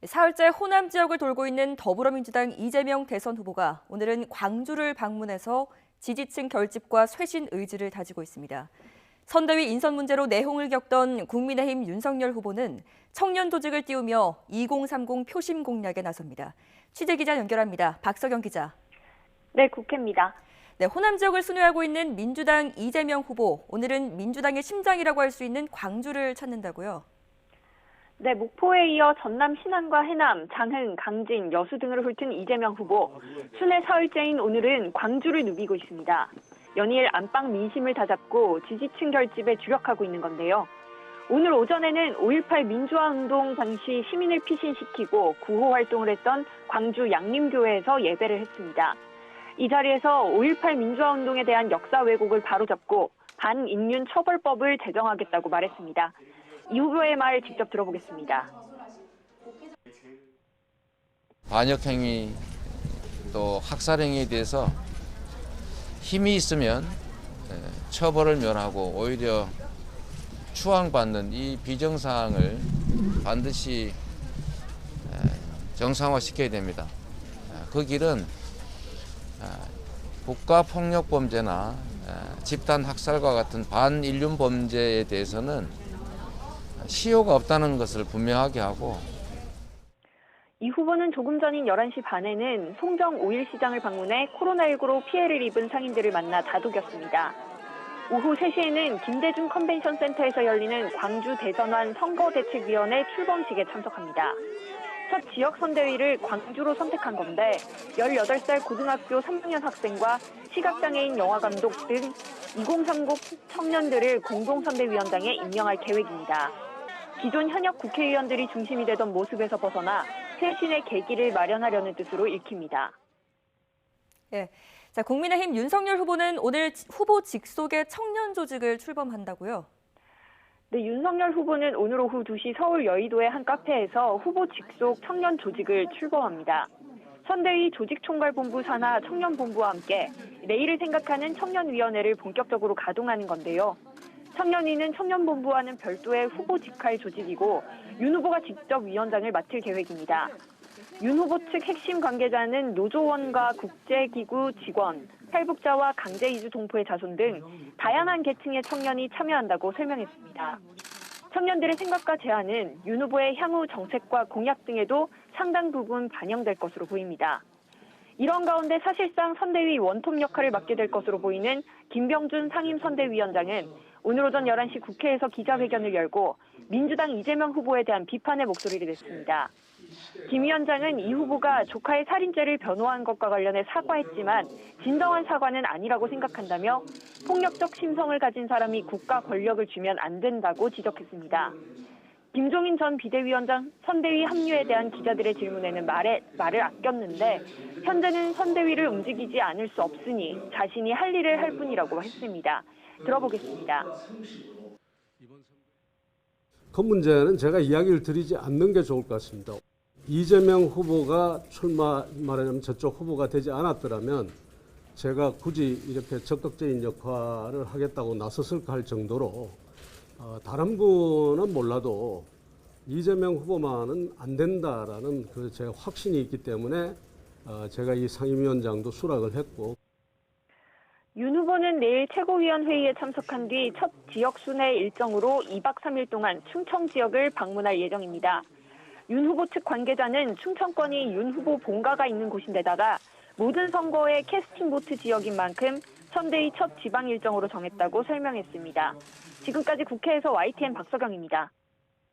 사흘째 호남 지역을 돌고 있는 더불어민주당 이재명 대선 후보가 오늘은 광주를 방문해서 지지층 결집과 쇄신 의지를 다지고 있습니다. 선대위 인선 문제로 내홍을 겪던 국민의힘 윤석열 후보는 청년 조직을 띄우며 2030 표심 공략에 나섭니다. 취재기자 연결합니다. 박석영 기자. 네, 국회입니다. 네, 호남 지역을 순회하고 있는 민주당 이재명 후보, 오늘은 민주당의 심장이라고 할 수 있는 광주를 찾는다고요? 네, 목포에 이어 전남 신안과 해남, 장흥, 강진, 여수 등을 훑은 이재명 후보. 순회 사흘째인 오늘은 광주를 누비고 있습니다. 연일 안방 민심을 다잡고 지지층 결집에 주력하고 있는 건데요. 오늘 오전에는 5.18 민주화 운동 당시 시민을 피신시키고 구호 활동을 했던 광주 양림교회에서 예배를 했습니다. 이 자리에서 5.18 민주화 운동에 대한 역사 왜곡을 바로잡고 반인륜 처벌법을 제정하겠다고 말했습니다. 이 후보의 말 직접 들어보겠습니다. 반역행위 또 학살행위에 대해서 힘이 있으면 처벌을 면하고 오히려 추앙받는 이 비정상을 반드시 정상화시켜야 됩니다. 그 길은 국가폭력범죄나 집단학살과 같은 반인륜 범죄에 대해서는 시효가 없다는 것을 분명하게 하고, 이 후보는 조금 전인 11시 반에는 송정 5.1시장을 방문해 코로나19로 피해를 입은 상인들을 만나 다독였습니다. 오후 3시에는 김대중 컨벤션 센터에서 열리는 광주 대전환 선거대책위원회 출범식에 참석합니다. 첫 지역 선대위를 광주로 선택한 건데 18살 고등학교 3학년 학생과 시각장애인 영화감독 등 2030 청년들을 공동선대위원장에 임명할 계획입니다. 기존 현역 국회의원들이 중심이 되던 모습에서 벗어나 쇄신의 계기를 마련하려는 뜻으로 읽힙니다. 네. 자, 국민의힘 윤석열 후보는 오늘 후보 직속의 청년 조직을 출범한다고요? 네, 윤석열 후보는 오늘 오후 2시 서울 여의도의 한 카페에서 후보 직속 청년 조직을 출범합니다. 선대위 조직총괄본부 산하 청년본부와 함께 내일을 생각하는 청년위원회를 본격적으로 가동하는 건데요. 청년위는 청년본부와는 별도의 후보 직할 조직이고 윤 후보가 직접 위원장을 맡을 계획입니다. 윤 후보 측 핵심 관계자는 노조원과 국제기구 직원, 탈북자와 강제이주 동포의 자손 등 다양한 계층의 청년이 참여한다고 설명했습니다. 청년들의 생각과 제안은 윤 후보의 향후 정책과 공약 등에도 상당 부분 반영될 것으로 보입니다. 이런 가운데 사실상 선대위 원톱 역할을 맡게 될 것으로 보이는 김병준 상임선대위원장은 오늘 오전 11시 국회에서 기자회견을 열고 민주당 이재명 후보에 대한 비판의 목소리를 냈습니다. 김 위원장은 이 후보가 조카의 살인죄를 변호한 것과 관련해 사과했지만 진정한 사과는 아니라고 생각한다며 폭력적 심성을 가진 사람이 국가 권력을 주면 안 된다고 지적했습니다. 김종인 전 비대위원장 선대위 합류에 대한 기자들의 질문에는 말을 아꼈는데 현재는 선대위를 움직이지 않을 수 없으니 자신이 할 일을 할 뿐이라고 했습니다. 들어보겠습니다. 그 문제는 제가 이야기를 드리지 않는 게 좋을 것 같습니다. 이재명 후보가 말하자면 저쪽 후보가 되지 않았더라면 제가 굳이 이렇게 적극적인 역할을 하겠다고 나섰을까 할 정도로 다른 분은 몰라도 이재명 후보만은 안 된다라는 그 제 확신이 있기 때문에 제가 이 상임위원장도 수락을 했고. 윤 후보는 내일 최고위원회의에 참석한 뒤 첫 지역 순회 일정으로 2박 3일 동안 충청 지역을 방문할 예정입니다. 윤 후보 측 관계자는 충청권이 윤 후보 본가가 있는 곳인데다가 모든 선거의 캐스팅 보트 지역인 만큼 선대위 첫 지방 일정으로 정했다고 설명했습니다. 지금까지 국회에서 YTN 박석영입니다.